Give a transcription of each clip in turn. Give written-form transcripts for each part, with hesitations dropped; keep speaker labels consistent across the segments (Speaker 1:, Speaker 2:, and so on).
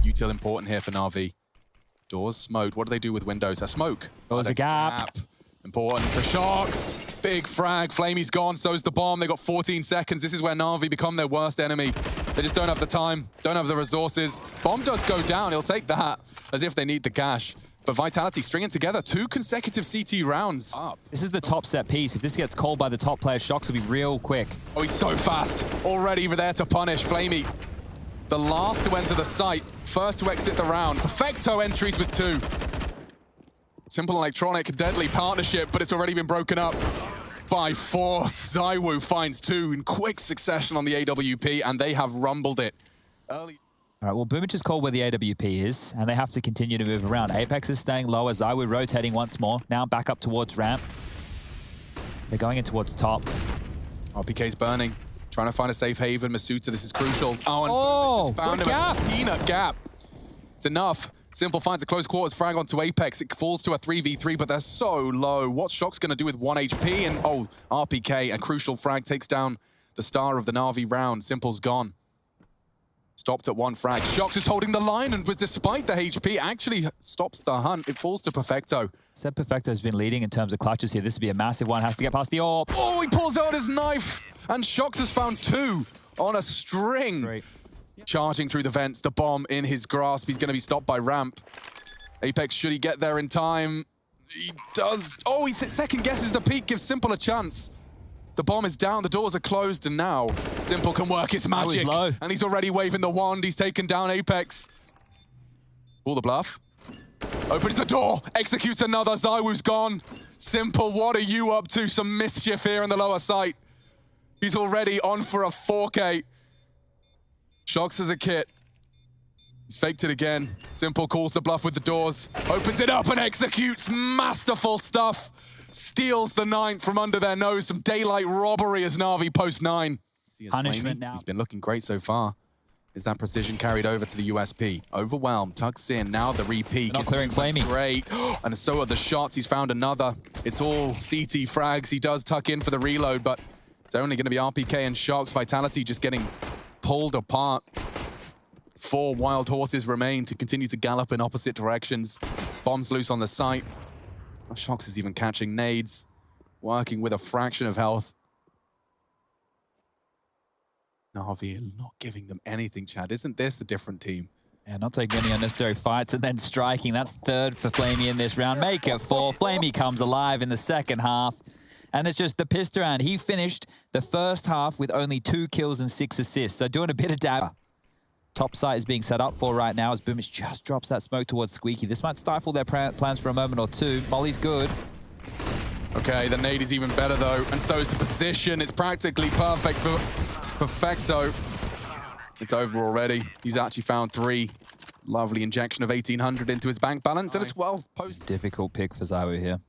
Speaker 1: Util important here for NaVi. Doors smoked. What do they do with windows? A smoke.
Speaker 2: There was a gap.
Speaker 1: Important for Shox. Big frag. Flamey's gone. So's the bomb. They got 14 seconds. This is where NaVi become their worst enemy. They just don't have the time, don't have the resources. Bomb does go down. He'll take that as if they need the cash. But Vitality stringing together 2 consecutive CT rounds.
Speaker 2: This is the top set piece. If this gets called by the top player, Shox will be real quick.
Speaker 1: Oh, he's so fast. Already there to punish Flamey. The last to enter the site. First to exit the round. Perfecto entries with 2. Simple Electronic, deadly partnership, but it's already been broken up by force. ZywOo finds 2 in quick succession on the AWP, and they have rumbled it early.
Speaker 2: All right, well, Boomich is called where the AWP is, and they have to continue to move around. Apex is staying lower, ZywOo rotating once more. Now back up towards ramp. They're going in towards top.
Speaker 1: RPK's burning, trying to find a safe haven. Masuta, this is crucial. Oh, and just found him a peanut gap. It's enough. Simple finds a close quarters frag onto Apex. It falls to a 3v3, but they're so low. What's Shox going to do with 1 HP? And RPK and crucial frag takes down the star of the Na'Vi round. Simple's gone. Stopped at 1 frag. Shox is holding the line and was, despite the HP, actually stops the hunt. It falls to Perfecto.
Speaker 2: Said Perfecto's been leading in terms of clutches here. This would be a massive one. Has to get past the AWP.
Speaker 1: Oh, he pulls out his knife. And Shox has found 2 on a string.
Speaker 2: Great.
Speaker 1: Charging through the vents, the bomb in his grasp. He's going to be stopped by ramp. Apex, should he get there in time? He does. Oh, he second guesses the peak, gives Simple a chance. The bomb is down, the doors are closed, and now Simple can work his magic.
Speaker 2: He's low.
Speaker 1: And he's already waving the wand. He's taken down Apex. Pull the bluff. Opens the door, executes another. ZywOo's gone. Simple, what are you up to? Some mischief here in the lower site. He's already on for a 4K. Shox has a kit. He's faked it again. Simple calls the bluff with the doors. Opens it up and executes. Masterful stuff. Steals the 9th from under their nose. Some daylight robbery as NaVi post 9.
Speaker 2: Punishment now.
Speaker 1: He's been looking great so far. Is that precision carried over to the USP? Overwhelmed, tucks in. Now the repeat.
Speaker 2: Not clearing Flamey.
Speaker 1: Great. And so are the shots. He's found another. It's all CT frags. He does tuck in for the reload, but it's only going to be RPK and Shox. Vitality just getting pulled apart. 4 wild horses remain to continue to gallop in opposite directions. Bombs loose on the site. Shox is even catching nades, working with a fraction of health. NaVi not giving them anything, Chad. Isn't this a different team?
Speaker 2: Yeah, not taking any unnecessary fights and then striking. That's 3rd for Flamey in this round. Make it 4. Flamey comes alive in the second half. And it's just the pissed around. He finished the first half with only 2 kills and 6 assists. So doing a bit of dab. Top site is being set up for right now as Boomich just drops that smoke towards Squeaky. This might stifle their plans for a moment or 2. Molly's good.
Speaker 1: Okay, the nade is even better though. And so is the position. It's practically perfect for Perfecto. It's over already. He's actually found 3. Lovely injection of 1800 into his bank balance and a 12 post.
Speaker 2: Difficult pick for ZywOo here.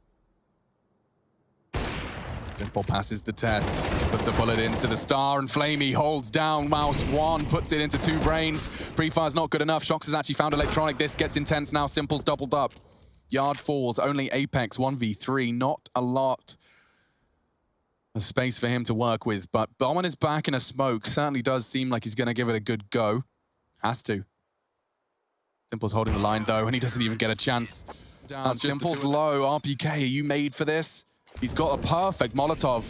Speaker 1: Simple passes the test, puts a bullet into the star, and Flamey holds down Mouse 1, puts it into 2 brains. Pre-fire's not good enough. Shox has actually found Electronic. This gets intense now. Simple's doubled up. Yard falls, only Apex 1v3, not a lot of space for him to work with, but bomb on his back in a smoke certainly does seem like he's going to give it a good go. Has to. Simple's holding the line though, and he doesn't even get a chance. Down. Simple's low. RPK, are you made for this? He's got a perfect Molotov.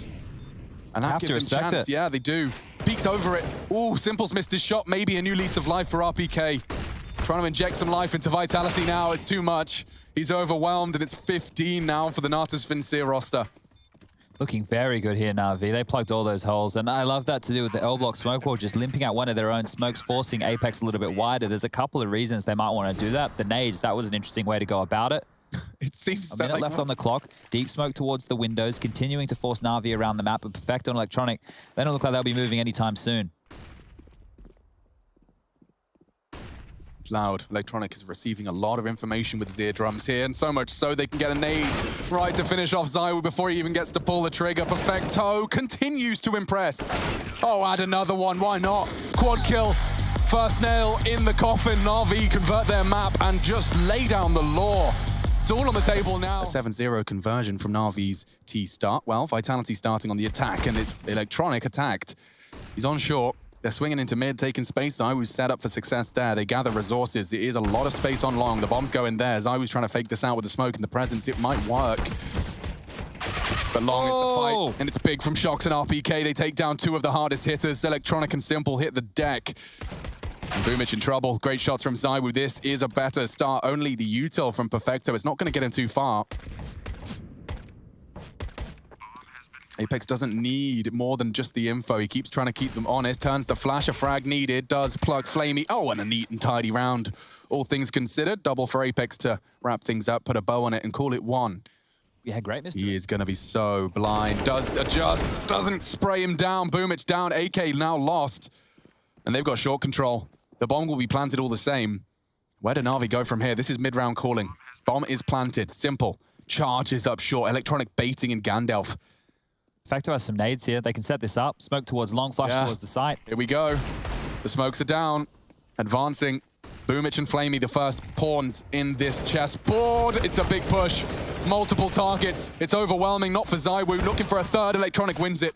Speaker 1: And that gives him chance. Yeah, they do. Peeks over it. Ooh, Simple's missed his shot. Maybe a new lease of life for RPK. Trying to inject some life into Vitality now. It's too much. He's overwhelmed, and it's 15 now for the NATUS VINCERE roster.
Speaker 2: Looking very good here, NaVi. They plugged all those holes, and I love that to do with the L-block smoke wall, just limping out one of their own smokes, forcing Apex a little bit wider. There's a couple of reasons they might want to do that. The nades, that was an interesting way to go about it.
Speaker 1: It seems
Speaker 2: a minute left on the clock. Deep smoke towards the windows, continuing to force NaVi around the map, but Perfecto and Electronic, they don't look like they'll be moving anytime soon.
Speaker 1: It's loud. Electronic is receiving a lot of information with his eardrums here, and so much so they can get a nade right to finish off ZywOo before he even gets to pull the trigger. Perfecto continues to impress. Oh, add another one. Why not? Quad kill. First nail in the coffin. NaVi convert their map and just lay down the law. It's all on the table now. A 7-0 conversion from NaVi's T start. Well, Vitality starting on the attack, and it's Electronic attacked. He's on short. They're swinging into mid, taking space. ZywOo's set up for success there. They gather resources. There is a lot of space on long. The bombs go in there. ZywOo's trying to fake this out with the smoke and the presence. It might work. But long is the fight, and it's big from Shox and RPK. They take down two of the hardest hitters. Electronic and Simple hit the deck. And Boomich in trouble. Great shots from ZywOo. This is a better start. Only the util from Perfecto. It's not going to get him too far. Apex doesn't need more than just the info. He keeps trying to keep them honest. Turns the flash, a frag needed. Does plug Flamey. Oh, and a neat and tidy round. All things considered. Double for Apex to wrap things up, put a bow on it, and call it one.
Speaker 2: Yeah, great mystery.
Speaker 1: He is going to be so blind. Does adjust. Doesn't spray him down. Boomich down. AK now lost. And they've got short control. The bomb will be planted all the same. Where do NaVi go from here? This is mid-round calling. Bomb is planted. Simple. Charges up short. Electronic baiting in Gandalf.
Speaker 2: Perfecto has some nades here. They can set this up. Smoke towards long, flash towards the site.
Speaker 1: Here we go. The smokes are down. Advancing. Boomich and Flamey, the first pawns in this chessboard. It's a big push. Multiple targets. It's overwhelming. Not for ZywOo. Looking for a third. Electronic wins it.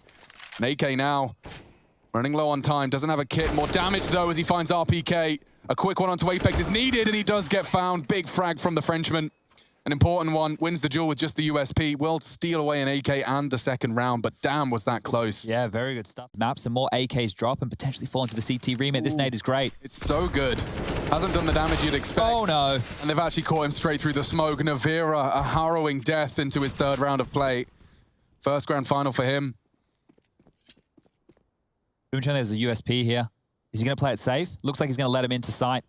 Speaker 1: And AK now running low on time. Doesn't have a kit. More damage, though, as he finds RPK. A quick one onto Apex is needed, and he does get found. Big frag from the Frenchman. An important one, wins the duel with just the USP. Will steal away an AK and the second round, but damn, was that close.
Speaker 2: Yeah, very good stuff. Maps and more AKs drop and potentially fall into the CT remit. This nade is great.
Speaker 1: It's so good. Hasn't done the damage you'd expect.
Speaker 2: Oh, no.
Speaker 1: And they've actually caught him straight through the smoke. NaVi, a harrowing death into his third round of play. First grand final for him.
Speaker 2: Boomich has a USP here. Is he going to play it safe? Looks like he's going to let him into sight.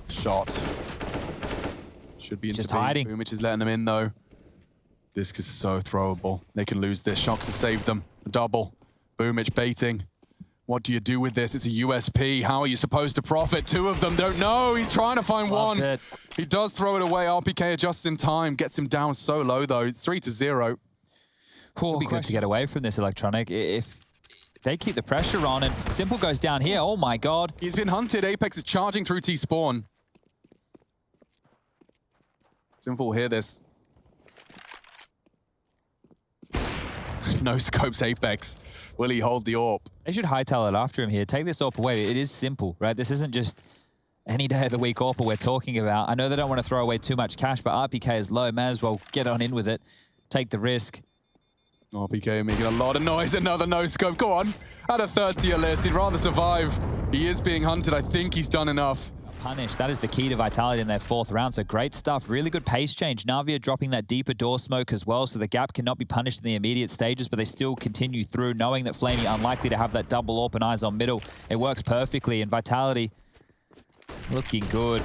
Speaker 1: Shot. Should be into
Speaker 2: just hiding.
Speaker 1: Boomich is letting them in, though. This is so throwable. They can lose this. Shox has saved them. A double. Boomich baiting. What do you do with this? It's a USP. How are you supposed to profit? Two of them don't know. He's trying to find one. He does throw it away. RPK adjusts in time. Gets him down so low, though. It's 3-0.
Speaker 2: It'd be good to get away from this Electronic. If they keep the pressure on and Simple goes down here, oh my god.
Speaker 1: He's been hunted. Apex is charging through T-spawn. Simple will hear this. No scopes Apex. Will he hold the AWP?
Speaker 2: They should hightail it after him here. Take this AWP away. It is Simple, right? This isn't just any day of the week AWP we're talking about. I know they don't want to throw away too much cash, but RPK is low. May as well get on in with it. Take the risk.
Speaker 1: RPK making a lot of noise. Another no scope. Go on. Add a third to your list. He'd rather survive. He is being hunted. I think he's done enough.
Speaker 2: Punish. That is the key to Vitality in their fourth round. So great stuff. Really good pace change. NaVi are dropping that deeper door smoke as well, so the gap cannot be punished in the immediate stages, but they still continue through, knowing that Flamey unlikely to have that double AWP and eyes on middle. It works perfectly, and Vitality looking good.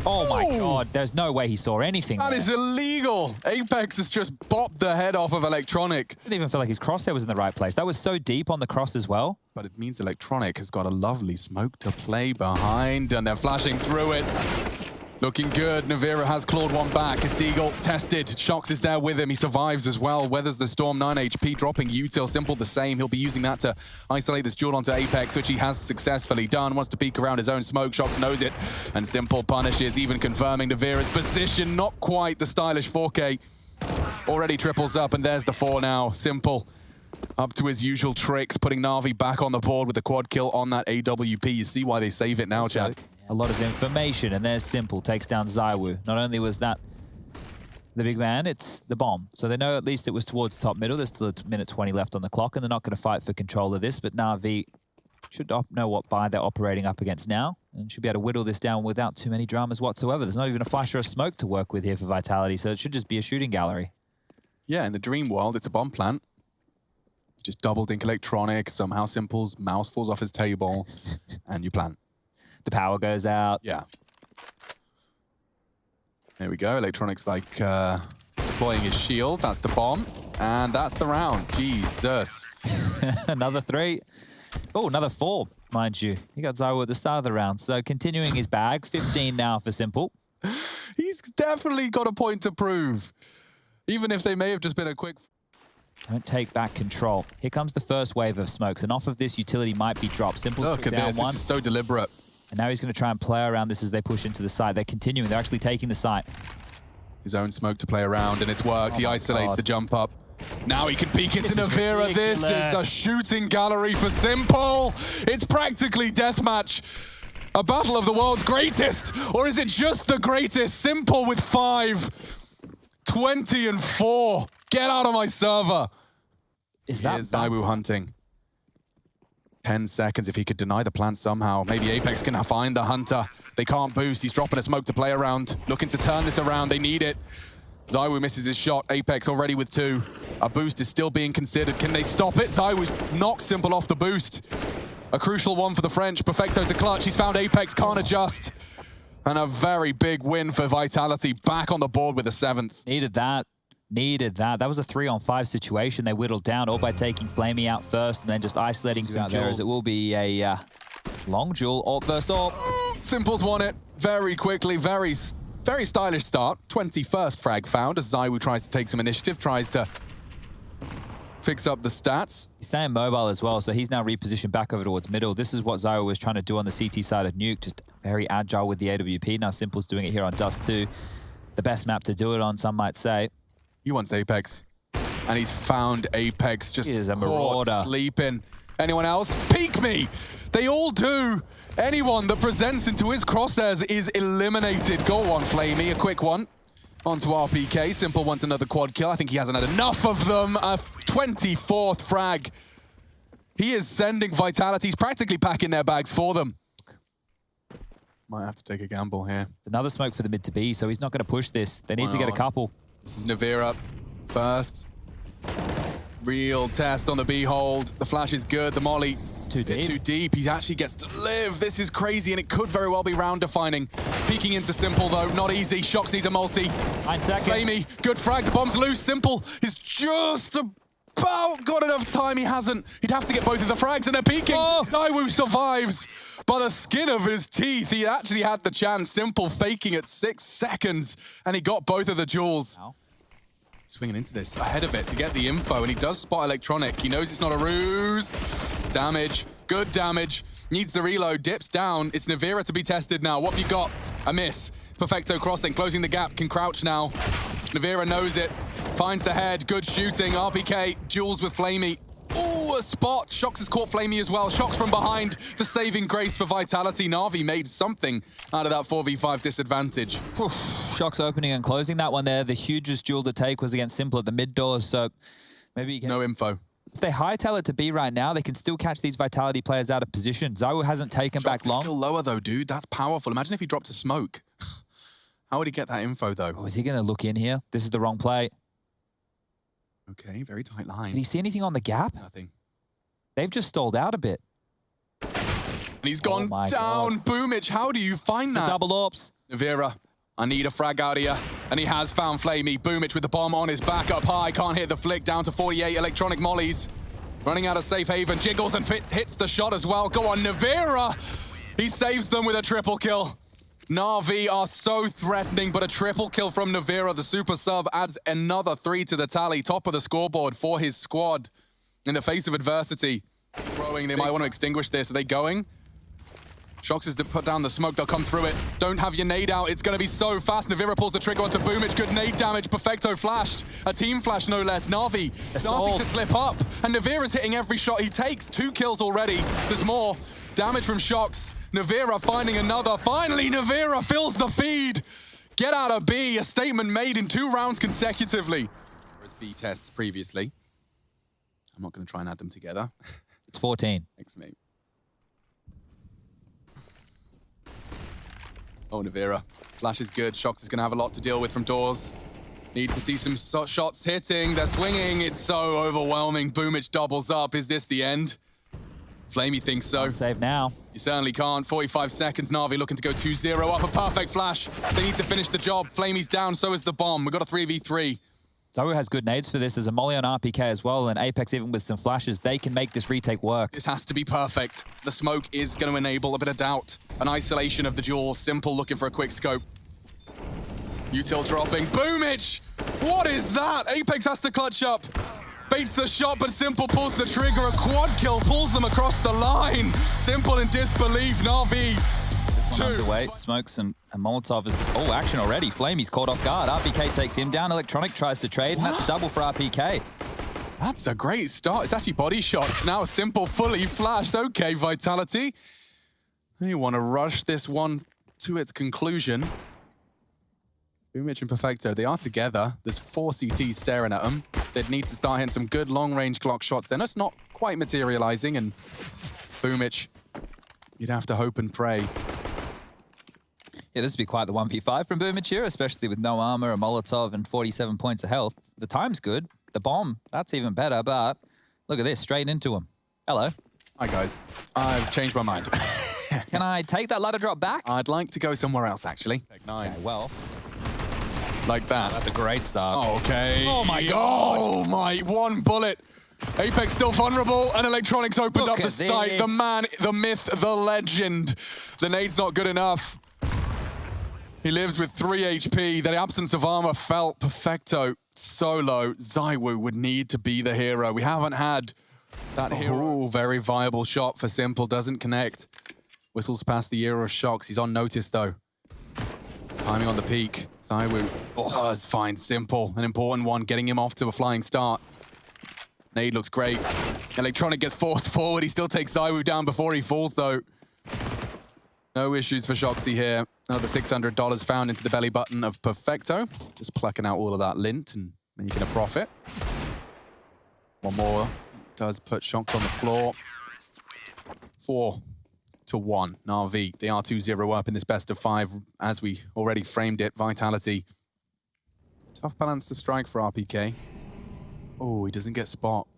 Speaker 2: Oh my god, there's no way he saw anything.
Speaker 1: That is illegal. Apex has just bopped the head off of Electronic.
Speaker 2: I didn't even feel like his crosshair was in the right place. That was so deep on the cross as well.
Speaker 1: But it means Electronic has got a lovely smoke to play behind, and they're flashing through it. Looking good. NaVi has clawed one back. His Deagle tested. Shox is there with him. He survives as well. Weathers the storm. 9 HP. Dropping util. Simple the same. He'll be using that to isolate this duel onto Apex, which he has successfully done. Wants to peek around his own smoke. Shox knows it. And Simple punishes, even confirming NaVi's position. Not quite the stylish 4K. Already triples up, and there's the 4 now. Simple up to his usual tricks, putting NaVi back on the board with the quad kill on that AWP. You see why they save it now, Chad.
Speaker 2: A lot of information, and there's Simple, takes down ZywOo. Not only was that the big man, it's the bomb. So they know at least it was towards top middle. There's still a minute 20 left on the clock, and they're not going to fight for control of this, but NaVi should know what buy they're operating up against now, and should be able to whittle this down without too many dramas whatsoever. There's not even a flash or a smoke to work with here for Vitality, so it should just be a shooting gallery.
Speaker 1: Yeah, in the dream world, it's a bomb plant. Just double dink Electronic, somehow Simple's mouse falls off his table, and you plant.
Speaker 2: The power goes out.
Speaker 1: Yeah. There we go. Electronic's like deploying his shield. That's the bomb. And that's the round. Jesus.
Speaker 2: Another 3. Oh, another 4, mind you. He got ZywOo at the start of the round. So continuing his bag. 15 now for Simple.
Speaker 1: He's definitely got a point to prove. Even if they may have just been a quick...
Speaker 2: Don't take back control. Here comes the first wave of smokes. And off of this, utility might be dropped. Simple
Speaker 1: Look at this. This is so deliberate.
Speaker 2: And now he's going to try and play around this as they push into the site. They're continuing. They're actually taking the site.
Speaker 1: His own smoke to play around, and it's worked. He isolates the jump up. Now he can peek into
Speaker 2: This is
Speaker 1: NaVi. This is a
Speaker 2: ridiculous.
Speaker 1: shooting gallery for Simple. It's practically deathmatch. A battle of the world's greatest. Or is it just the greatest? Simple with 5. 20 and 4. Get out of my server.
Speaker 2: Is that
Speaker 1: Here's ZywOo hunting. 10 seconds if he could deny the plant somehow. Maybe Apex can find the hunter. They can't boost. He's dropping a smoke to play around. Looking to turn this around. They need it. ZywOo misses his shot. Apex already with 2. A boost is still being considered. Can they stop it? ZywOo's knocked Simple off the boost. A crucial one for the French. Perfecto to clutch. He's found Apex. Can't adjust. And a very big win for Vitality. Back on the board with a 7th.
Speaker 2: Needed that. Needed that. That was a 3-on-5 situation. They whittled down all by taking Flamey out first and then just isolating some out there, as it will be a long duel, AWP versus AWP.
Speaker 1: Simple's won it very quickly. Very stylish start. 21st frag found as ZywOo tries to take some initiative, tries to fix up the stats.
Speaker 2: He's staying mobile as well, so he's now repositioned back over towards middle. This is what ZywOo was trying to do on the CT side of Nuke, just very agile with the AWP. Now Simple's doing it here on Dust 2. The best map to do it on, some might say.
Speaker 1: He wants Apex. And he's found Apex just
Speaker 2: He is a
Speaker 1: caught
Speaker 2: marauder.
Speaker 1: sleeping. Anyone else? Peek me! They all do. Anyone that presents into his crosshairs is eliminated. Go on, Flamey, a quick one. Onto RPK. Simple wants another quad kill. I think he hasn't had enough of them. A 24th frag. He is sending Vitality. He's practically packing their bags for them. Might have to take a gamble here.
Speaker 2: Another smoke for the mid to B, so he's not going to push this. They need to get a couple.
Speaker 1: This is NaVi up first. Real test on the B hold. The flash is good. The molly
Speaker 2: Too deep.
Speaker 1: too deep. He actually gets to live. This is crazy, and it could very well be round defining. Peeking into Simple though, not easy. Shox needs a multi.
Speaker 2: 9 seconds.
Speaker 1: Flamey, good frag. The bomb's loose. Simple is just about got enough time. He hasn't. He'd have to get both of the frags, and they're peeking.
Speaker 2: Oh.
Speaker 1: ZywOo survives by the skin of his teeth. He actually had the chance. Simple faking at 6 seconds, and he got both of the jewels.
Speaker 2: Ow.
Speaker 1: Swinging into this, ahead of it to get the info, and he does spot Electronic. He knows it's not a ruse. Damage, good damage. Needs the reload, dips down. It's NaVi to be tested now. What have you got? A miss. Perfecto crossing, closing the gap, can crouch now. NaVi knows it, finds the head, good shooting. RPK, duels with Flamey. Ooh, a spot. Shox has caught Flamey as well. Shox from behind, the saving grace for Vitality. NaVi made something out of that 4v5 disadvantage.
Speaker 2: Shox opening and closing that one there. The hugest duel to take was against Simple at the mid doors, so maybe you can...
Speaker 1: No info.
Speaker 2: If they hightail it to B right now, they can still catch these Vitality players out of position. ZywOo hasn't taken back
Speaker 1: Shox
Speaker 2: long.
Speaker 1: is still lower though, dude. That's powerful. Imagine if he dropped a smoke. How would he get that info though?
Speaker 2: Oh, is he going to look in here? This is the wrong play.
Speaker 1: Okay, very tight line.
Speaker 2: Did he see anything on the gap?
Speaker 1: Nothing.
Speaker 2: They've just stalled out a bit.
Speaker 1: And he's gone
Speaker 2: my
Speaker 1: down. Boomich, how do you find
Speaker 2: The
Speaker 1: that?
Speaker 2: double AWPs.
Speaker 1: NaVi, I need a frag out of you. And he has found Flamey. Boomich with the bomb on his back up high. Can't hit the flick. Down to 48 electronic mollies. Running out of safe haven. Jiggles and hits the shot as well. Go on, NaVi. He saves them with a triple kill. NaVi are so threatening, but a triple kill from NaVi. The super sub adds another 3 to the tally. Top of the scoreboard for his squad. In the face of adversity. Throwing, they might want to extinguish this. Are they going? Shox is to put down the smoke, they'll come through it. Don't have your nade out, it's gonna be so fast. NaVi pulls the trigger onto Boomich, good nade damage. Perfecto flashed, a team flash no less. NaVi starting to slip up, and NaVi is hitting every shot he takes. 2 kills already, there's more. Damage from Shox. NaVi finding another. Finally, NaVi fills the feed. Get out of B, a statement made in 2 rounds consecutively. Whereas B tests previously. I'm not gonna try and add them together.
Speaker 2: It's 14.
Speaker 1: Thanks, mate. Oh, NaVi. Flash is good. Shox is going to have a lot to deal with from doors. Need to see some shots hitting. They're swinging. It's so overwhelming. Boomich doubles up. Is this the end? Flamey thinks so.
Speaker 2: Save now.
Speaker 1: You certainly can't. 45 seconds. NaVi looking to go 2-0 up. A perfect flash. They need to finish the job. Flamey's down. So is the bomb. We've got a 3v3.
Speaker 2: ZywOo has good nades for this. There's a molly on RPK as well, and Apex even with some flashes. They can make this retake work.
Speaker 1: This has to be perfect. The smoke is going to enable a bit of doubt. An isolation of the duel. Simple looking for a quick scope. Util dropping. Boomich! What is that? Apex has to clutch up. Baits the shot, but Simple pulls the trigger. A quad kill pulls them across the line. Simple in disbelief. NaVi.
Speaker 2: Underway. Smokes and Molotov is... Oh, action already. Flamey's caught off guard. RPK takes him down. Electronic tries to trade, and that's a double for RPK.
Speaker 1: That's a great start. It's actually body shots. Now Simple fully flashed. Okay, Vitality. They want to rush this one to its conclusion. Boomich and Perfecto, they are together. There's 4 CTs staring at them. They'd need to start hitting some good long-range clock shots. They're just not quite materializing, and Boomich, you'd have to hope and pray.
Speaker 2: Yeah, this would be quite the 1v5 from Boomich here, especially with no armor, a Molotov, and 47 points of health. The time's good. The bomb, that's even better, but look at this, straight into him. Hello.
Speaker 1: Hi, guys. I've changed my mind.
Speaker 2: Can I take that ladder drop back?
Speaker 1: I'd like to go somewhere else, actually. Take 9.
Speaker 2: Okay, well.
Speaker 1: Like that.
Speaker 2: That's a great start.
Speaker 1: Oh, okay.
Speaker 2: Oh, my God.
Speaker 1: Oh, my. One bullet. Apex still vulnerable, and Electronics opened up the sight. The man, the myth, the legend. The nade's not good enough. He lives with 3 HP. The absence of armor felt. Perfecto. Solo. ZywOo would need to be the hero. We haven't had that hero. Very viable shot for Simple. Doesn't connect. Whistles past the era of shocks. He's on notice, though. Timing on the peak. ZywOo does find Simple. An important one, getting him off to a flying start. Nade looks great. Electronic gets forced forward. He still takes ZywOo down before he falls, though. No issues for Shoxy here. Another $600 found into the belly button of Perfecto. Just plucking out all of that lint and making a profit. One more does put Shox on the floor. 4-1, NaVi. They are 2-0 up in this best of 5, as we already framed it. Vitality. Tough balance to strike for RPK. Oh, he doesn't get spot.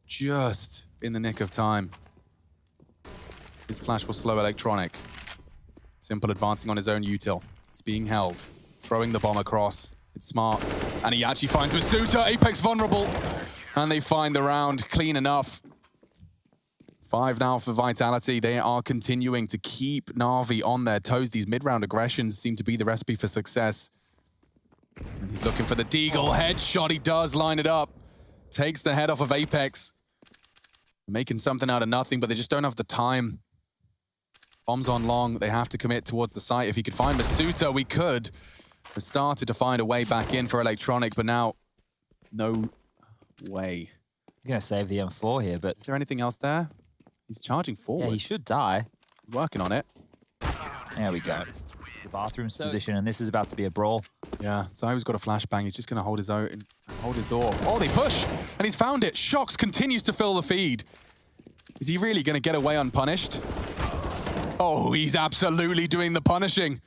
Speaker 1: Just in the nick of time. His flash will slow Electronic. Simple advancing on his own util. It's being held. Throwing the bomb across. It's smart. And he actually finds Masuta. Apex vulnerable. And they find the round clean enough. 5 now for Vitality. They are continuing to keep NaVi on their toes. These mid-round aggressions seem to be the recipe for success. And he's looking for the Deagle headshot. He does line it up. Takes the head off of Apex. Making something out of nothing, but they just don't have the time. Bombs on long. They have to commit towards the site. If he could find Masuta, we could. We started to find a way back in for Electronic, but now, no way.
Speaker 2: He's going to save the M4 here, but...
Speaker 1: Is there anything else there? He's charging forward.
Speaker 2: Yeah, he should die.
Speaker 1: Working on it.
Speaker 2: There we go. The bathroom position, and this is about to be a brawl.
Speaker 1: Yeah, ZywOo's got a flashbang. He's just going to hold his own, hold his oar. Oh, they push, and he's found it. Shox continues to fill the feed. Is he really going to get away unpunished? Oh, he's absolutely doing the punishing.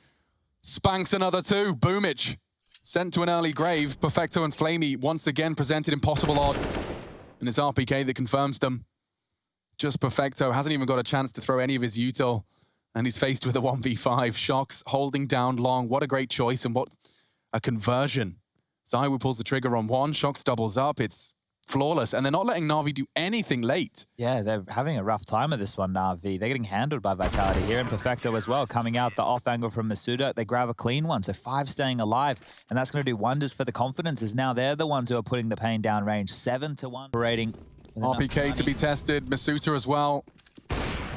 Speaker 1: Spanks another 2. Boomich sent to an early grave. Perfecto and Flamey once again presented impossible odds. And it's RPK that confirms them. Just Perfecto hasn't even got a chance to throw any of his util. And he's faced with a 1v5. Shox holding down long. What a great choice and what a conversion. ZywOo pulls the trigger on one. Shox doubles up. It's flawless. And they're not letting NaVi do anything late.
Speaker 2: Yeah, they're having a rough time of this one, NaVi. They're getting handled by Vitality here, and Perfecto as well. Coming out the off angle from Masuda, they grab a clean one. So 5 staying alive, and that's going to do wonders for the confidence, as now they're the ones who are putting the pain down range. 7-1 rating.
Speaker 1: RPK to be tested. Masuta as well.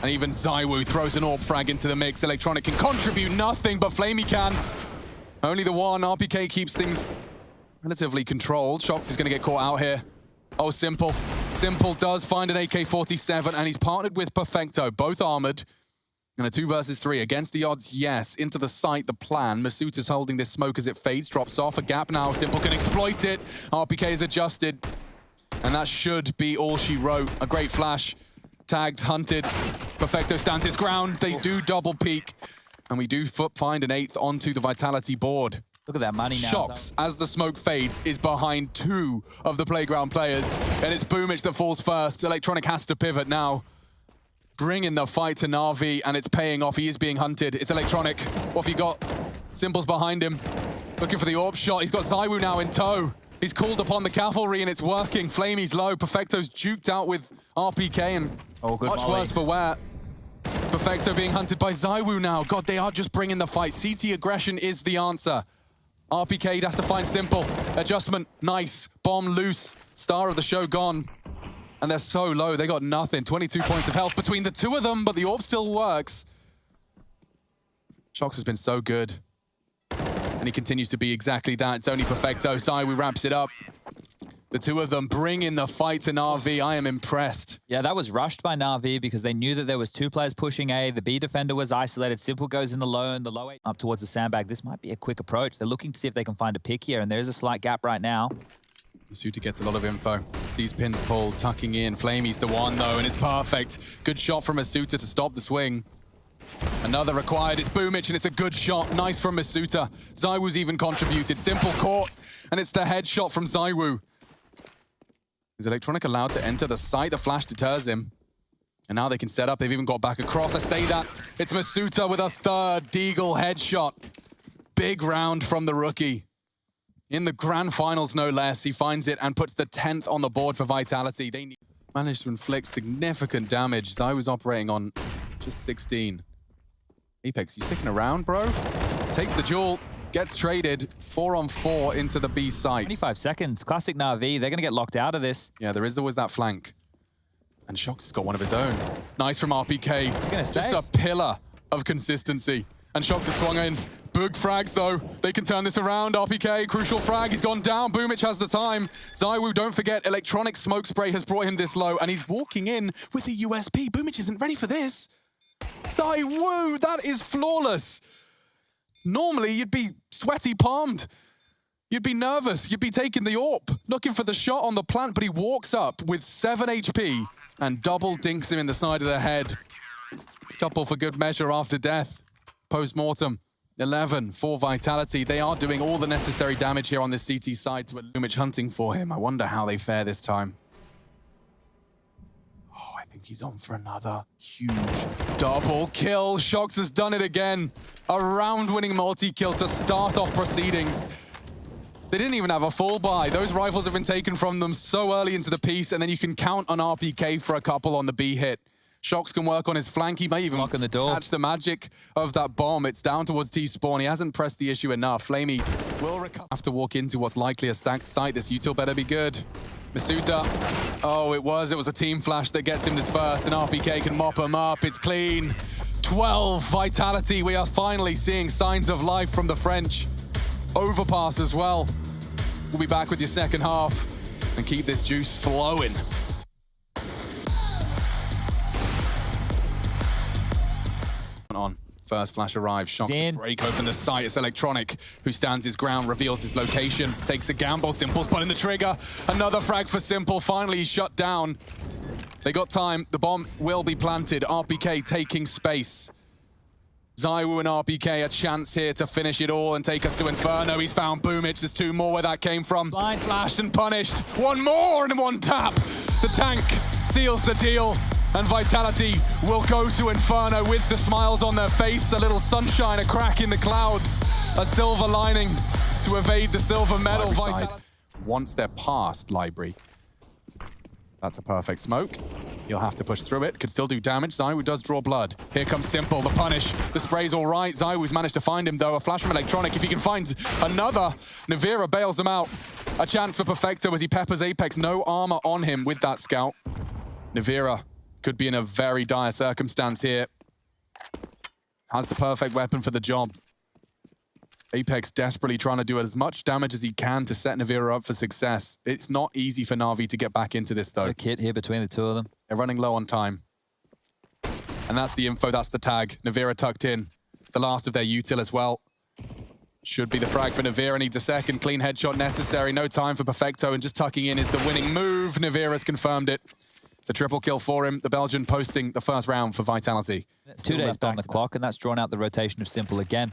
Speaker 1: And even ZywOo throws an AWP frag into the mix. Electronic can contribute nothing, but Flamey can. Only the one. RPK keeps things relatively controlled. Shox is going to get caught out here. Oh, Simple. Simple does find an AK-47, and he's partnered with Perfecto, both armored. And a 2 versus 3 against the odds, yes. Into the site, the plan. Masuta's holding this smoke as it fades, drops off. A gap now. Simple can exploit it. RPK is adjusted. And that should be all she wrote. A great flash. Tagged, hunted. Perfecto stands his ground. They do double peek. And we do find an 8th onto the Vitality board.
Speaker 2: Look at that money now.
Speaker 1: Shox, as the smoke fades, is behind 2 of the Playground players. And it's Boomich that falls first. Electronic has to pivot now. Bringing the fight to NaVi, and it's paying off. He is being hunted. It's Electronic. What have you got? Simple's behind him. Looking for the AWP shot. He's got ZywOo now in tow. He's called upon the cavalry, and it's working. Flamey's low. Perfecto's juked out with RPK, and much worse for wear. Perfecto being hunted by ZywOo now. God, they are just bringing the fight. CT aggression is the answer. RPK has to find Simple. Adjustment, nice. Bomb loose. Star of the show gone. And they're so low, they got nothing. 22 points of health between the 2 of them, but the AWP still works. Shox has been so good. And he continues to be exactly that. It's only Perfecto. ZywOo wraps it up. The two of them bring in the fight to NaVi. I am impressed.
Speaker 2: Yeah, that was rushed by NaVi because they knew that there was two players pushing A. The B defender was isolated. Simple goes in the low A up towards the sandbag. This might be a quick approach. They're looking to see if they can find a pick here, and there is a slight gap right now.
Speaker 1: Masuta gets a lot of info. Sees pins pulled, tucking in. Flamey's the one, though, and it's perfect. Good shot from Masuta to stop the swing. Another required. It's Boomich, and it's a good shot. Nice from Masuta. ZywOo's even contributed. Simple caught, and it's the headshot from ZywOo. Is Electronic allowed to enter the site? The flash deters him. And now they can set up. They've even got back across. I say that. It's Masuta with a third Deagle headshot. Big round from the rookie. In the grand finals, no less. He finds it and puts the 10th on the board for Vitality. They managed to inflict significant damage. ZywOo's operating on just 16. Apex, you sticking around, bro? Takes the jewel. Gets traded 4-on-4 into the B site.
Speaker 2: 25 seconds. Classic NaVi. They're going to get locked out of this.
Speaker 1: Yeah, there is always that flank. And Shox has got one of his own. Nice from RPK. Just a pillar of consistency. And Shox has swung in. Bug frags, though. They can turn this around. RPK, crucial frag. He's gone down. Boomich has the time. ZywOo, don't forget, Electronic smoke spray has brought him this low, and he's walking in with a USP. Boomich isn't ready for this. ZywOo, that is flawless. Normally, you'd be sweaty palmed. You'd be nervous. You'd be taking the AWP, looking for the shot on the plant, but he walks up with 7 HP and double dinks him in the side of the head. Couple for good measure after death. Post-mortem, 11 for Vitality. They are doing all the necessary damage here on this CT side to Boomich hunting for him. I wonder how they fare this time. I think he's on for another huge double kill. Shox has done it again. A round-winning multi-kill to start off proceedings. They didn't even have a full buy. Those rifles have been taken from them so early into the piece, and then you can count on RPK for a couple on the B hit. Shox can work on his flank. He may even catch the magic of that bomb. It's down towards T-spawn. He hasn't pressed the issue enough. Flamey will have to walk into what's likely a stacked site. This util better be good. Masuta. Oh, it was a team flash that gets him this first, and RPK can mop him up. It's clean. 12 Vitality. We are finally seeing signs of life from the French. Overpass as well. We'll be back with your second half and keep this juice flowing. On. First flash arrives. Shox to break open the site. It's Electronic who stands his ground, reveals his location, takes a gamble. Simple's pulling the trigger. Another frag for Simple. Finally, he's shut down. They got time. The bomb will be planted. RPK taking space. ZywOo and RPK a chance here to finish it all and take us to Inferno. He's found Boomich. There's two more where that came from.
Speaker 2: Blind.
Speaker 1: Flashed and punished. One more and one tap. The tank seals the deal. And Vitality will go to Inferno with the smiles on their face, a little sunshine, a crack in the clouds, a silver lining to evade the silver medal. Once they're past Library, that's a perfect smoke. He'll have to push through it. Could still do damage. ZywOo does draw blood. Here comes Simple, the punish. The spray's all right. ZywOo's managed to find him, though. A flash from Electronic. If he can find another, NaVi bails them out. A chance for Perfecto as he peppers Apex. No armor on him with that scout. NaVi could be in a very dire circumstance here. Has the perfect weapon for the job. Apex desperately trying to do as much damage as he can to set NaVi up for success. It's not easy for NaVi to get back into this, though.
Speaker 2: A kit here between the two of them.
Speaker 1: They're running low on time. And that's the info, that's the tag. NaVi tucked in. The last of their util as well. Should be the frag for NaVi. Needs a second clean headshot necessary. No time for Perfecto, and just tucking in is the winning move. NaVi has confirmed it. It's a triple kill for him. The Belgian posting the first round for Vitality.
Speaker 2: 2 days on the clock, and that's drawn out the rotation of Simple again.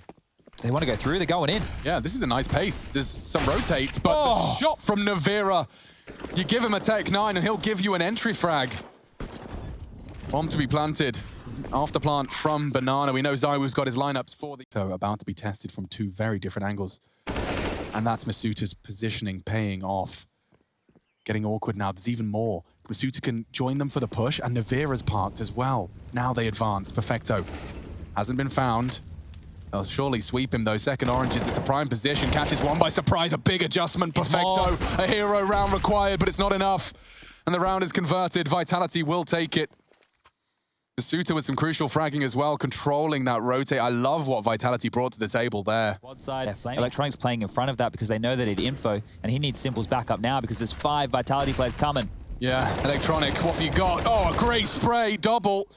Speaker 2: They want to go through, they're going in.
Speaker 1: Yeah, this is a nice pace. There's some rotates, but the shot from NaVi, you give him a Tech 9 and he'll give you an entry frag. Bomb to be planted. After plant from Banana. We know ZywOo's got his lineups for the... So about to be tested from two very different angles. And that's Masuta's positioning paying off. Getting awkward now. There's even more. Masuta can join them for the push, and NaVi's parked as well. Now they advance. Perfecto hasn't been found. They'll surely sweep him, though. Second oranges, it's a prime position. Catches one by surprise. A big adjustment. Perfecto. A hero round required, but it's not enough. And the round is converted. Vitality will take it. Masuta with some crucial fragging as well, controlling that rotate. I love what Vitality brought to the table there.
Speaker 2: Quad side, Electronic's playing in front of that because they know they need info, and he needs Simple's backup now because there's 5 Vitality players coming.
Speaker 1: Yeah, Electronic, what have you got? Oh, a great spray, double.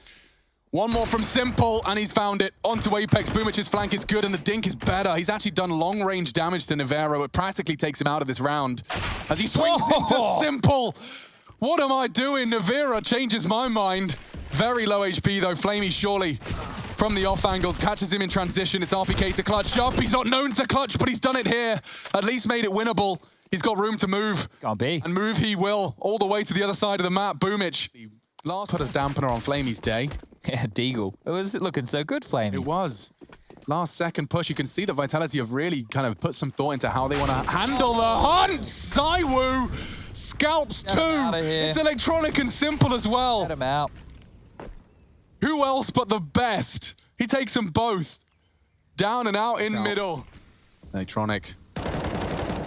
Speaker 1: One more from Simple, and he's found it. Onto Apex. Boomic's flank is good, and the dink is better. He's actually done long-range damage to Navero. It practically takes him out of this round as he swings into Simple. What am I doing? Navera changes my mind. Very low HP, though. Flamey surely from the off angle catches him in transition. It's RPK to clutch up. He's not known to clutch, but he's done it here. At least made it winnable. He's got room to move.
Speaker 2: Can't be.
Speaker 1: And move he will, all the way to the other side of the map. Boomic. Last put a dampener on Flamey's day.
Speaker 2: Yeah, Deagle. It was looking so good, Flamey.
Speaker 1: It was. Last second push. You can see that Vitality have really kind of put some thought into how they want to handle the hunt. ZywOo scalps 2. It's Electronic and Simple as well.
Speaker 2: Get him out.
Speaker 1: Who else but the best? He takes them both. Down and out in middle. Electronic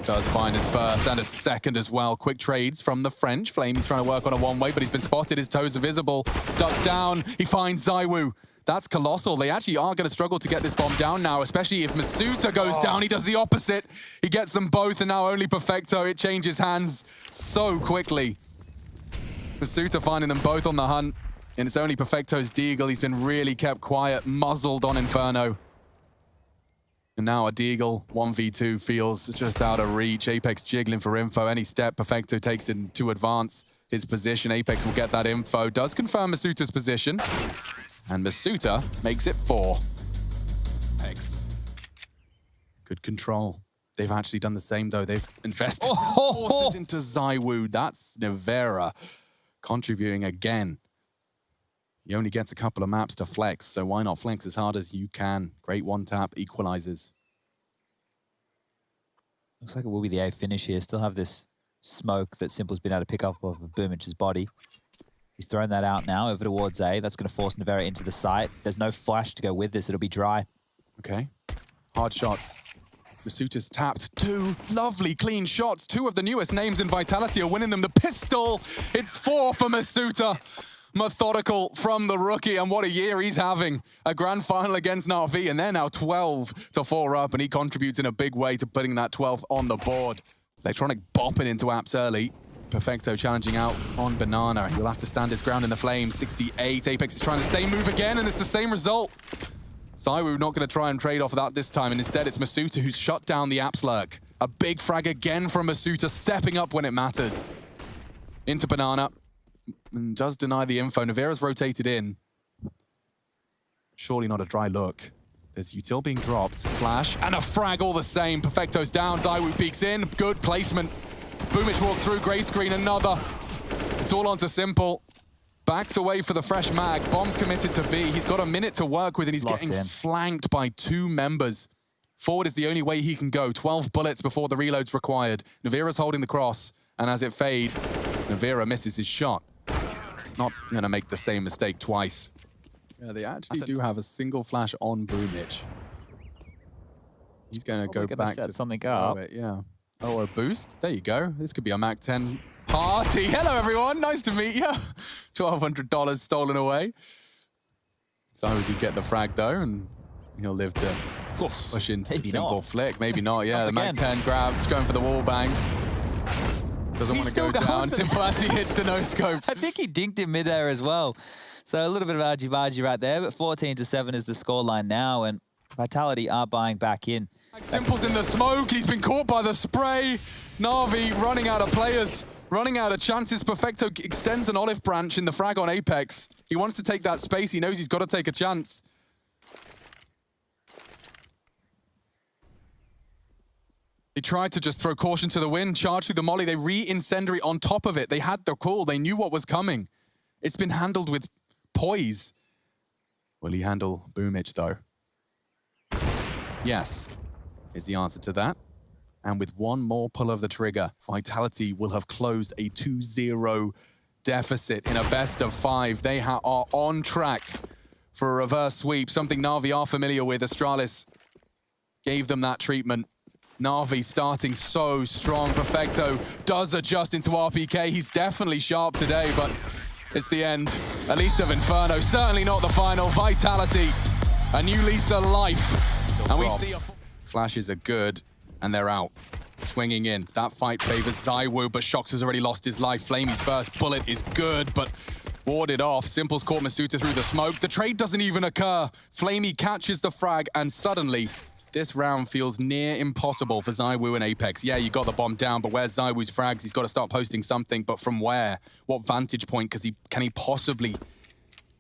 Speaker 1: does find his first and a second as well. Quick trades from the French. Flamey's trying to work on a one-way, but he's been spotted. His toes are visible. Ducks down. He finds ZywOo. That's colossal. They actually are going to struggle to get this bomb down now, especially if Masuta goes down. He does the opposite. He gets them both, and now only Perfecto. It changes hands so quickly. Masuta finding them both on the hunt. And it's only Perfecto's Deagle. He's been really kept quiet, muzzled on Inferno. And now a Deagle 1v2 feels just out of reach. Apex jiggling for info. Any step, Perfecto takes it to advance his position. Apex will get that info. Does confirm Masuta's position. And Masuta makes it 4. Apex. Good control. They've actually done the same, though. They've invested resources into ZywOo. That's Navera contributing again. He only gets a couple of maps to flex, so why not flex as hard as you can? Great one-tap, equalizes.
Speaker 2: Looks like it will be the A finish here. Still have this smoke that Simple's been able to pick up off of Boomic's body. He's thrown that out now over towards A. That's going to force Navera into the site. There's no flash to go with this. It'll be dry.
Speaker 1: Okay. Hard shots. Masuta's tapped 2 lovely clean shots. 2 of the newest names in Vitality are winning them. The pistol, it's 4 for Masuta. Methodical from the rookie, and what a year he's having. A grand final against NaVi, and they're now 12-4 up, and he contributes in a big way to putting that 12th on the board. Electronic bopping into apps early. Perfecto challenging out on Banana. He'll have to stand his ground in the flames. 68. Apex is trying the same move again, and it's the same result. ZywOo not going to try and trade off of that this time, and instead it's Masuta who's shut down the apps lurk. A big frag again from Masuta, stepping up when it matters. Into Banana. And does deny the info. Navera's rotated in. Surely not a dry look. There's util being dropped. Flash and a frag all the same. Perfecto's down. ZywOo peeks in. Good placement. Boomic walks through. Gray screen. Another. It's all onto Simple. Backs away for the fresh mag. Bomb's committed to B. He's got a minute to work with, and he's getting flanked by 2 members. Forward is the only way he can go. 12 bullets before the reload's required. Navera's holding the cross. And as it fades, Navera misses his shot. Not going to make the same mistake twice. Yeah, they actually do have a single flash on Boomic. He's going to go back to
Speaker 2: something up.
Speaker 1: Yeah. Oh, a boost. There you go. This could be a Mac 10 party. Hello, everyone. Nice to meet you. $1,200 stolen away. So he did get the frag, though, and he'll live to push into the simple flick. Maybe not. Yeah, the Mac 10 grab, going for the wall bang. Doesn't want to go down. Simple actually hits the no-scope.
Speaker 2: I think he dinked in midair as well. So a little bit of argy-bargy right there, but 14-7 is the scoreline now, and Vitality are buying back in.
Speaker 1: Simple's in the smoke. He's been caught by the spray. NaVi running out of players, running out of chances. Perfecto extends an olive branch in the frag on Apex. He wants to take that space. He knows he's got to take a chance. They tried to just throw caution to the wind, charge through the molly. They re-incendiary on top of it. They had the call. They knew what was coming. It's been handled with poise. Will he handle Boomic, though? Yes, is the answer to that. And with one more pull of the trigger, Vitality will have closed a 2-0 deficit in a best of 5. They are on track for a reverse sweep, something NaVi are familiar with. Astralis gave them that treatment. NaVi starting so strong. Perfecto does adjust into RPK. He's definitely sharp today, but It's the end, at least of Inferno. Certainly not the final. Vitality, a new lease of life. And we see flashes are good, and they're out. Swinging in. That fight favors ZywOo, but Shox has already lost his life. Flamey's first bullet is good, but warded off. Simple's caught Masuta through the smoke. The trade doesn't even occur. Flamey catches the frag, and suddenly, this round feels near impossible for ZywOo and Apex. Yeah, you got the bomb down, but where's ZywOo's frags? He's got to start posting something, but from where? What vantage point can he possibly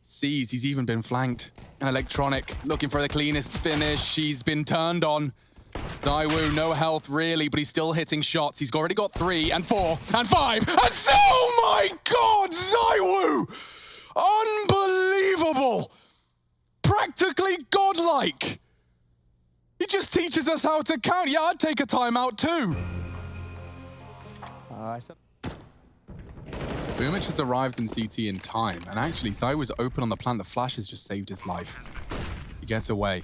Speaker 1: seize? He's even been flanked. Electronic looking for the cleanest finish. He's been turned on. ZywOo, no health really, but he's still hitting shots. He's already got 3 and 4 and 5 and oh my God, ZywOo! Unbelievable! Practically godlike! He just teaches us how to count. Yeah, I'd take a timeout too. Boomich has arrived in CT in time, and actually ZywOo's open on the plant. The flash has just saved his life. He gets away.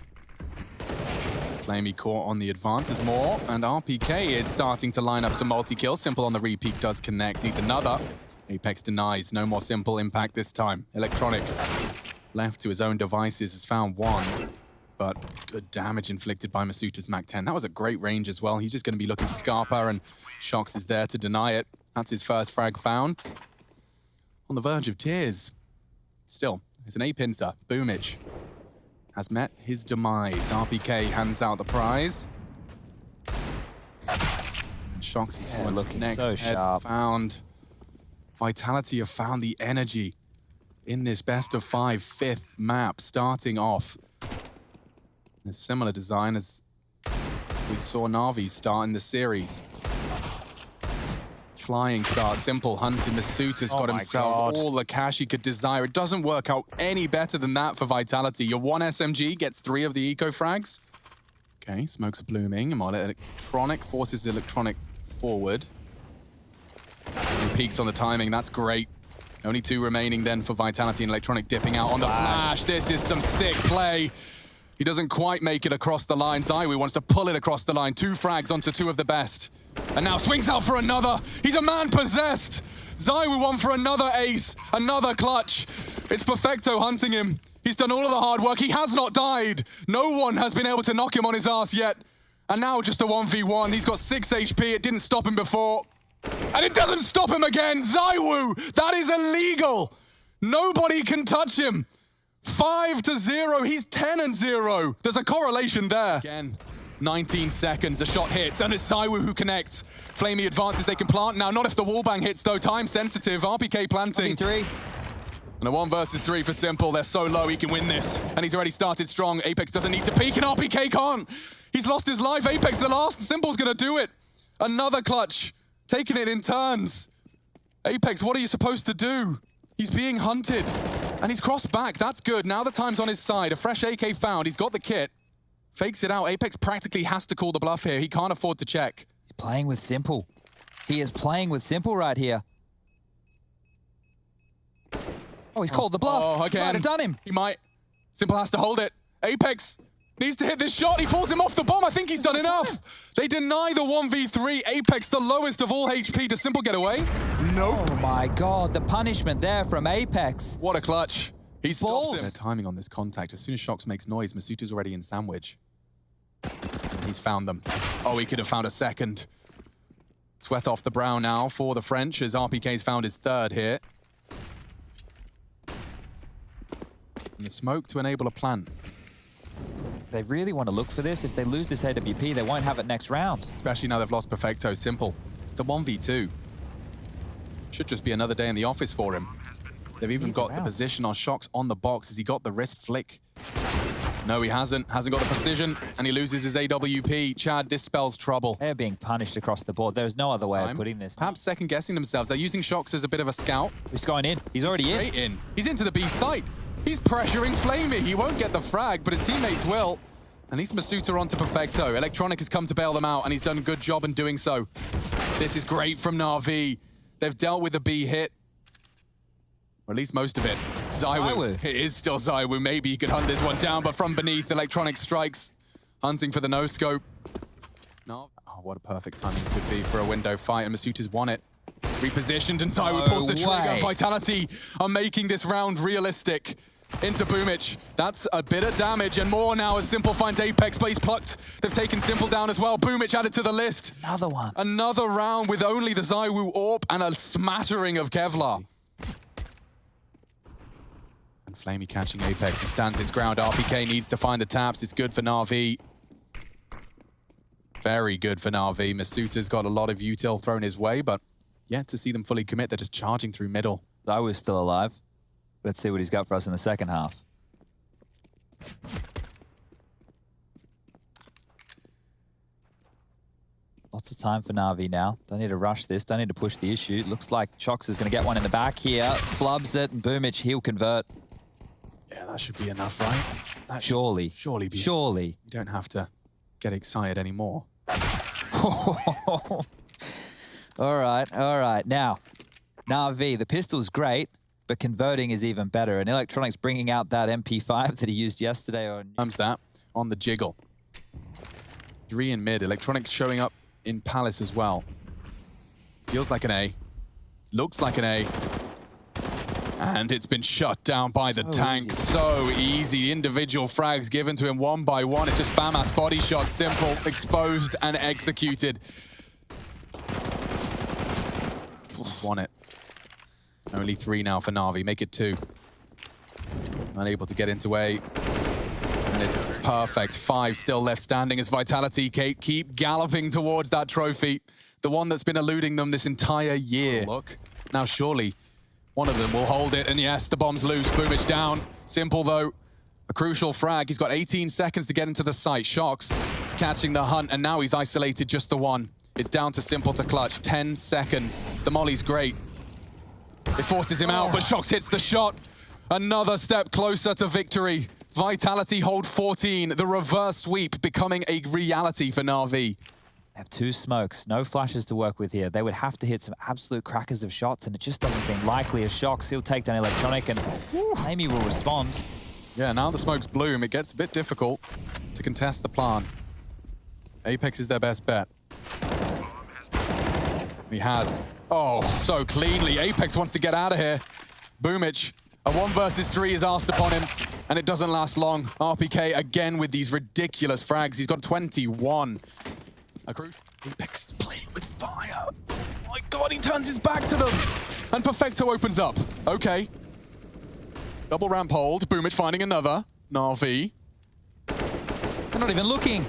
Speaker 1: Flamey caught on the advances more, and RPK is starting to line up some multi-kills. Simple on the repeat does connect, needs another. Apex denies, no more Simple impact this time. Electronic, left to his own devices, has found one, but good damage inflicted by Masuta's Mac-10. That was a great range as well. He's just gonna be looking for Scarpa, and Shox is there to deny it. That's his first frag found. On the verge of tears. Still, it's an A-pincer, Boomich has met his demise. RPK hands out the prize. And Shox is looking next.
Speaker 2: So sharp.
Speaker 1: Found. Vitality have found the energy in this best of 5 5th map, starting off. A similar design as we saw NaVi start in the series. Flying start, Simple hunting. Masuta's got himself all the cash he could desire. It doesn't work out any better than that for Vitality. Your 1 SMG gets 3 of the eco frags. Okay, smokes are blooming. Electronic forces Electronic forward. And peaks on the timing, that's great. Only 2 remaining then for Vitality, and Electronic dipping out on the flash. This is some sick play. He doesn't quite make it across the line. ZywOo wants to pull it across the line. 2 frags onto 2 of the best. And now swings out for another. He's a man possessed. ZywOo won for another ace, another clutch. It's Perfecto hunting him. He's done all of the hard work. He has not died. No one has been able to knock him on his ass yet. And now just a 1v1. He's got 6 HP. It didn't stop him before. And it doesn't stop him again. ZywOo, that is illegal. Nobody can touch him. 5-0. He's 10-0. There's a correlation there. Again. 19 seconds, a shot hits, and it's ZywOo who connects. Flamey advances, they can plant now. Not if the wallbang hits though, time sensitive. RPK planting.
Speaker 2: 3.
Speaker 1: And a 1 versus 3 for Simple. They're so low, he can win this. And he's already started strong. Apex doesn't need to peek, and RPK can't. He's lost his life. Apex the last. Simple's gonna do it. Another clutch. Taking it in turns. Apex, what are you supposed to do? He's being hunted. And he's crossed back. That's good. Now the time's on his side. A fresh AK found. He's got the kit. Fakes it out. Apex practically has to call the bluff here. He can't afford to check.
Speaker 2: He's playing with Simple. He is playing with Simple right here. Oh, he's called the bluff.
Speaker 1: Oh, again.
Speaker 2: Might have done him.
Speaker 1: He might. Simple has to hold it. Apex needs to hit this shot. He falls him off the bomb. I think he's done enough. They deny the 1v3. Apex, the lowest of all HP. Does Simple get away? Nope.
Speaker 2: Oh my God, the punishment there from Apex.
Speaker 1: What a clutch. He stops him. Their timing on this contact. As soon as Shox makes noise, Masuta's already in sandwich. He's found them. Oh, he could have found a second. Sweat off the brow now for the French as RPK's found his 3rd here. And the smoke to enable a plant.
Speaker 2: They really want to look for this. If they lose this AWP, they won't have it next round.
Speaker 1: Especially now they've lost Perfecto. Simple. It's a 1v2. Should just be another day in the office for him. They've even got the position on Shox on the box. Has he got the wrist flick? No, he hasn't. Hasn't got the precision, and he loses his AWP. Chad, this spells trouble.
Speaker 2: They're being punished across the board. There's no other way of putting this.
Speaker 1: Perhaps second-guessing themselves. They're using Shox as a bit of a scout.
Speaker 2: He's going in. He's already
Speaker 1: straight in. He's into the B site. He's pressuring Flamey. He won't get the frag, but his teammates will. At least Masuta onto Perfecto. Electronic has come to bail them out, and he's done a good job in doing so. This is great from NaVi. They've dealt with the B hit. Or at least most of it. ZywOo. It is still ZywOo. Maybe he could hunt this one down, but from beneath, Electronic strikes. Hunting for the no-scope. No. Oh, what a perfect timing this would be for a window fight, and Masuta's won it. Repositioned, and Zywoo
Speaker 2: No
Speaker 1: pulls the trigger.
Speaker 2: way.
Speaker 1: Vitality are making this round realistic. Into Boomich. That's a bit of damage, and more now as Simple finds Apex, but he's plucked. They've taken Simple down as well. Boomich added to the list.
Speaker 2: Another one.
Speaker 1: Another round with only the Zywoo AWP and a smattering of Kevlar. And Flamey catching Apex. He stands his ground. RPK needs to find the taps. It's good for NaVi. Very good for NaVi. Masuta's got a lot of util thrown his way, but yet to see them fully commit. They're just charging through middle.
Speaker 2: Zywoo's still alive. Let's see what he's got for us in the second half. Lots of time for NaVi now. Don't need to rush this. Don't need to push the issue. Looks like Chox is going to get one in the back here. Flubs it, and Boomich, he'll convert.
Speaker 1: Yeah, that should be enough, right? That
Speaker 2: Surely.
Speaker 1: Surely be.
Speaker 2: Surely.
Speaker 1: You don't have to get excited anymore.
Speaker 2: All right, all right. Now, NaVi, the pistol's great, but converting is even better. And Electronics bringing out that MP5 that he used yesterday.
Speaker 1: Comes that on the jiggle. 3 in mid. Electronics showing up in Palace as well. Feels like an A. Looks like an A. And it's been shut down by the tank.
Speaker 2: Easy.
Speaker 1: So easy. The individual frags given to him one by one. It's just FAMAS body shot. Simple, exposed, and executed. Won it. Only 3 now for NaVi. Make it 2. Unable to get into A. And it's perfect. 5 still left standing as Vitality keep galloping towards that trophy. The one that's been eluding them this entire year. Look. Now surely one of them will hold it. And yes, the bomb's loose. Boomich down. Simple though. A crucial frag. He's got 18 seconds to get into the site. Shox catching the hunt. And now he's isolated just the one. It's down to Simple to clutch. 10 seconds. The molly's great. It forces him out, but Shox hits the shot. Another step closer to victory. Vitality hold 14. The reverse sweep becoming a reality for NaVi.
Speaker 2: They have 2 smokes, no flashes to work with here. They would have to hit some absolute crackers of shots, and it just doesn't seem likely. As Shox, he'll take down Electronic, and Amy will respond.
Speaker 1: Yeah, now the smokes bloom. It gets a bit difficult to contest the plan. Apex is their best bet. He has. Oh, so cleanly. Apex wants to get out of here. Boomich, a 1 versus 3 is asked upon him, and it doesn't last long. RPK again with these ridiculous frags. He's got 21. Apex is playing with fire. Oh my God, he turns his back to them. And Perfecto opens up. Okay. Double ramp hold. Boomich finding another. NaVi.
Speaker 2: They're not even looking.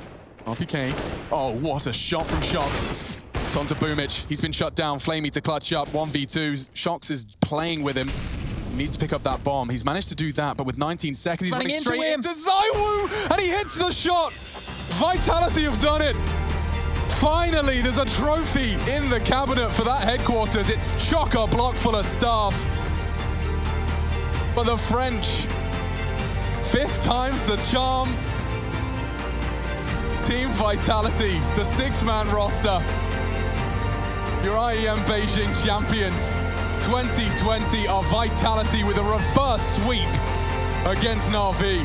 Speaker 1: RPK. Oh, what a shot from Shox. It's on to Boomich. He's been shut down. Flamey to clutch up. 1v2s. Shox is playing with him. He needs to pick up that bomb. He's managed to do that, but with 19 seconds, he's running straight into Zywoo, and he hits the shot. Vitality have done it. Finally, there's a trophy in the cabinet for that headquarters. It's chock-a-block full of staff. But the French, 5th time's the charm. Team Vitality, the 6-man roster. Your IEM Beijing champions. 2020 are Vitality with a reverse sweep against NaVi.